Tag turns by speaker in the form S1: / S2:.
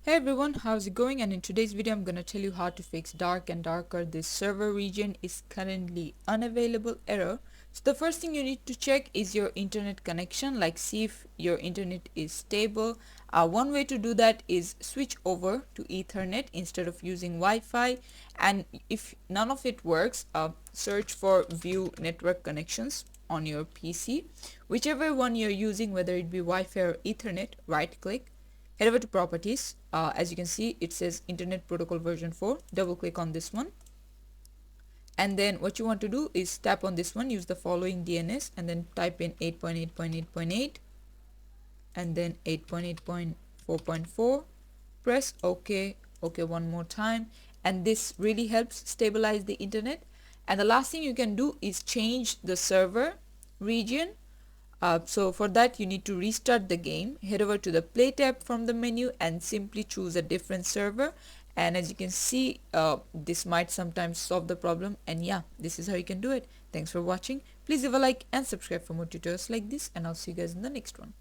S1: Hey everyone, how's it going? And in today's video I'm gonna tell you how to fix dark and darker. This server region is currently unavailable error. So the first thing you need to check is your internet connection, like see if your internet is stable. One way to do that is switch over to Ethernet instead of using Wi-Fi, and if none of it works, search for view network connections on your PC. Whichever one you're using, whether it be Wi-Fi or Ethernet, right click, head over to properties. As you can see, it says internet protocol version 4. Double click on this one, and then what you want to do is tap on this one, use the following DNS, and then type in 8.8.8.8 and then 8.8.4.4. press OK one more time, and this really helps stabilize the internet. And the last thing you can do is change the server region. So for that you need to restart the game, head over to the play tab from the menu and simply choose a different server. And as you can see, this might sometimes solve the problem, and yeah, this is how you can do it. Thanks for watching. Please leave a like and subscribe for more tutorials like this, and I'll see you guys in the next one.